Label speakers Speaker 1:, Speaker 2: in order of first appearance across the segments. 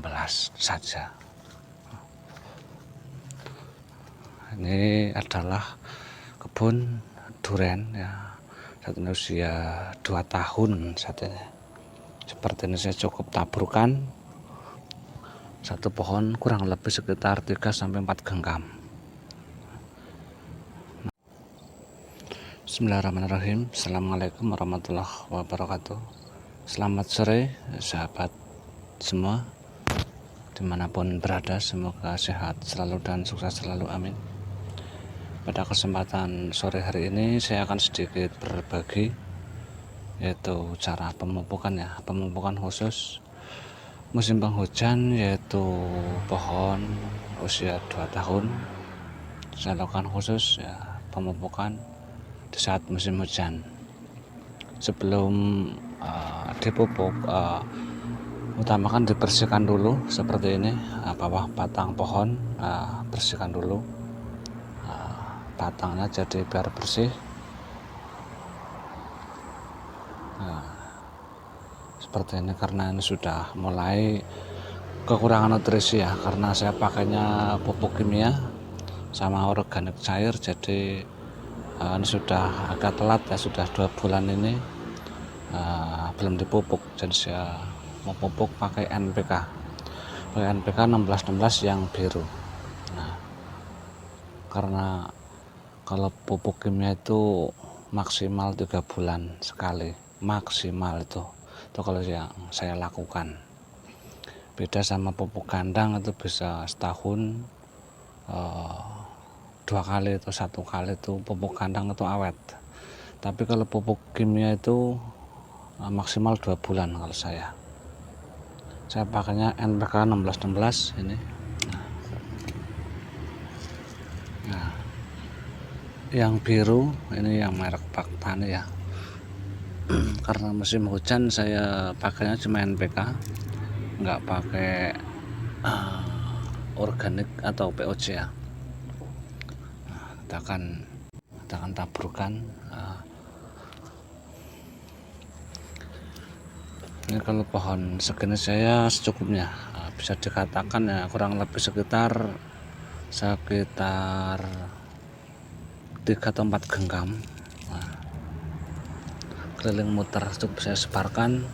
Speaker 1: 16 saja. Ini adalah kebun duren ya, saat ini usia 2 tahun saat ini. Seperti ini saya cukup taburkan satu pohon kurang lebih sekitar 3-4 genggam. Bismillahirrahmanirrahim. Assalamualaikum warahmatullahi wabarakatuh. Selamat sore sahabat semua, dimanapun berada, semoga sehat selalu dan sukses selalu, amin. Pada kesempatan sore hari ini saya akan sedikit berbagi, yaitu cara pemupukan ya, pemupukan khusus musim penghujan, yaitu pohon usia 2 tahun. Saya lakukan khusus ya, pemupukan di saat musim hujan. Sebelum dipupuk, utamakan dibersihkan dulu seperti ini, bawah batang pohon bersihkan dulu batangnya jadi biar bersih. Seperti ini, karena ini sudah mulai kekurangan nutrisi ya, karena saya pakainya pupuk kimia sama organik cair, jadi ini sudah agak telat ya, sudah 2 bulan ini belum dipupuk. Jadi saya mau pupuk pakai NPK 1616 yang biru. Karena kalau pupuk kimia itu maksimal 3 bulan sekali, maksimal itu kalau yang saya lakukan. Beda sama pupuk kandang, itu bisa setahun 2 kali atau 1 kali itu pupuk kandang itu awet. Tapi kalau pupuk kimia itu maksimal 2 bulan kalau saya pakainya NPK 1616 ini. Nah, yang biru ini yang merek Pak Tani ya. Karena musim hujan saya pakainya cuma NPK, nggak pakai organik atau POC ya. Kita akan taburkan. Ini kalau pohon segini saya secukupnya, bisa dikatakan ya kurang lebih sekitar 3 atau 4 genggam. Keliling muter cukup saya sebarkan.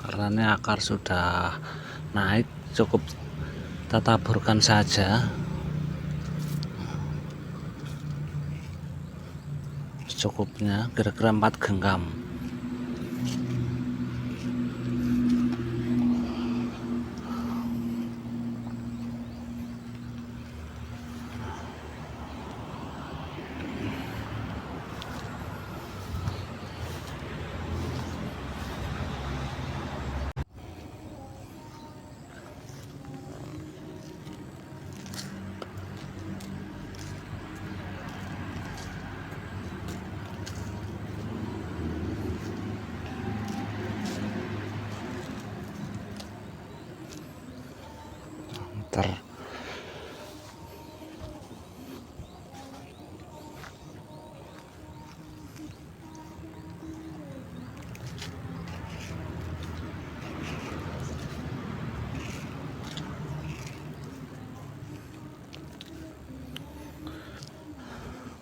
Speaker 1: Karena ini akar sudah naik, cukup kita taburkan saja secukupnya, kira-kira 4 genggam.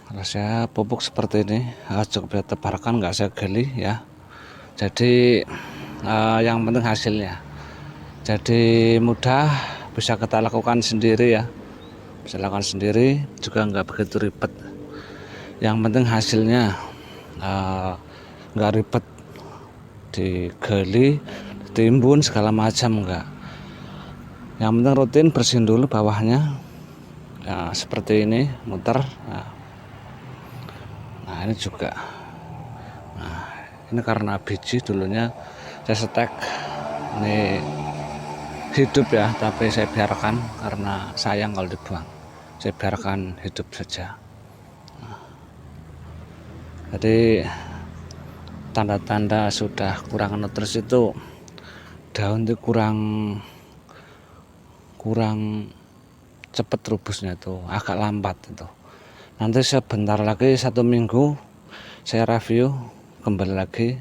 Speaker 1: Kalau Saya pupuk seperti ini, cukup saya tebarkan, nggak saya gali ya. Jadi yang penting hasilnya. Jadi mudah, bisa kita lakukan sendiri ya. Bisa lakukan sendiri, juga nggak begitu ribet. Yang penting hasilnya, nggak ribet digali, ditimbun segala macam enggak. Yang penting rutin bersihin dulu bawahnya. Ya, seperti ini, muter. Nah, ini juga. Nah, ini karena biji dulunya saya setek. Ini hidup ya, tapi saya biarkan karena sayang kalau dibuang. Saya biarkan hidup saja. Jadi tanda-tanda sudah kurang nutrisi itu daun itu kurang cepat rubusnya, itu agak lambat itu. Nanti sebentar lagi 1 minggu saya review kembali lagi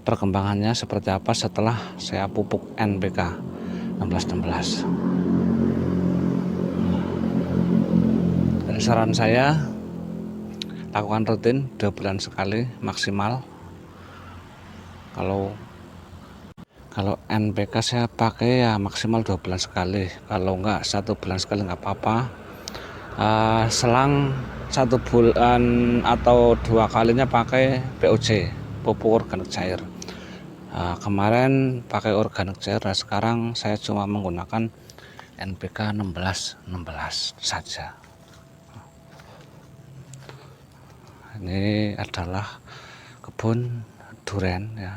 Speaker 1: perkembangannya seperti apa setelah saya pupuk NPK 1616. Dan saran saya, lakukan rutin 2 bulan sekali maksimal. Kalau NPK saya pakai ya maksimal 2 bulan sekali. Kalau enggak 1 bulan sekali enggak apa-apa. Selang 1 bulan atau 2 kalinya pakai POC, pupuk organik cair. Kemarin pakai organik cair, dan sekarang saya cuma menggunakan NPK 1616 saja. Ini adalah kebun durian ya,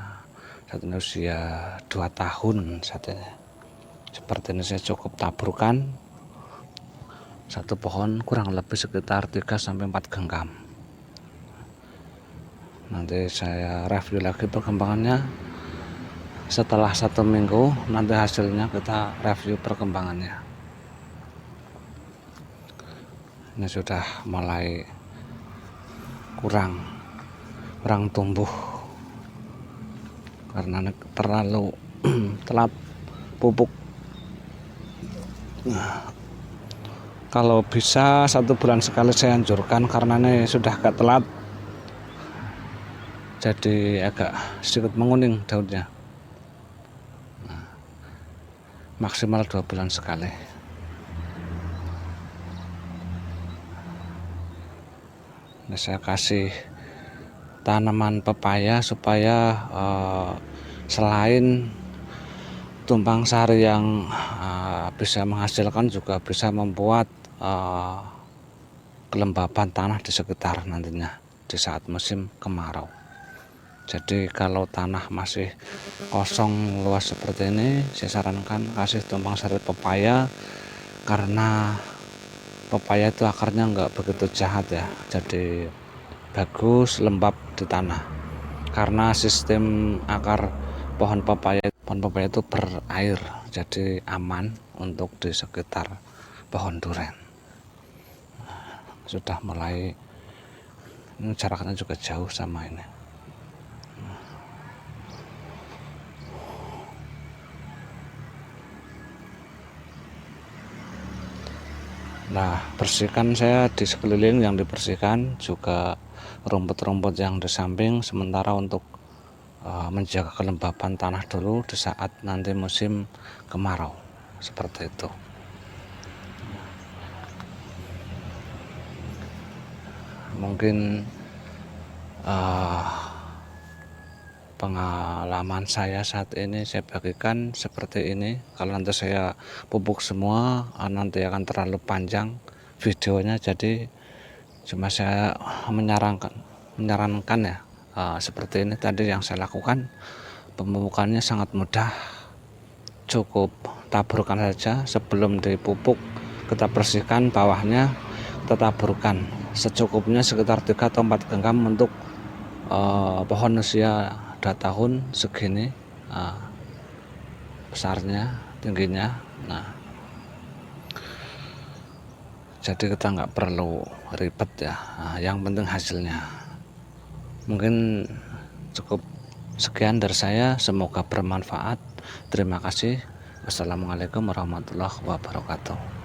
Speaker 1: saat ini usia 2 tahun saat ini. Seperti ini saya cukup taburkan satu pohon kurang lebih sekitar 3-4 genggam. Nanti saya review lagi perkembangannya setelah 1 minggu. Nanti hasilnya kita review perkembangannya. Ini sudah mulai kurang tumbuh karena terlalu telat pupuk. Kalau bisa 1 bulan sekali saya anjurkan, karena ini sudah agak telat, jadi agak sedikit menguning daunnya. Maksimal 2 bulan sekali. Ini saya kasih tanaman pepaya supaya selain tumpang sari yang bisa menghasilkan, juga bisa membuat kelembapan tanah di sekitar nantinya di saat musim kemarau. Jadi kalau tanah masih kosong luas seperti ini, saya sarankan kasih tumpang sari pepaya, karena pepaya itu akarnya nggak begitu jahat ya, jadi bagus lembab di tanah. Karena sistem akar pohon pepaya itu berair, jadi aman untuk di sekitar pohon durian. Sudah mulai, ini jaraknya juga jauh sama ini. Nah, bersihkan saya di sekeliling, yang dibersihkan juga rumput-rumput yang di samping, sementara untuk menjaga kelembapan tanah dulu di saat nanti musim kemarau, seperti itu. Mungkin pengalaman saya saat ini saya bagikan seperti ini. Kalau nanti saya pupuk semua, nanti akan terlalu panjang videonya, jadi cuma saya menyarankan ya, seperti ini tadi yang saya lakukan. Pemupukannya sangat mudah, cukup taburkan saja. Sebelum dipupuk kita bersihkan bawahnya, kita taburkan secukupnya sekitar 3 atau 4 genggam untuk pohon usia 2 tahun segini besarnya, tingginya. Nah, jadi kita nggak perlu ribet ya, yang penting hasilnya. Mungkin cukup sekian dari saya, semoga bermanfaat. Terima kasih. Wassalamualaikum warahmatullahi wabarakatuh.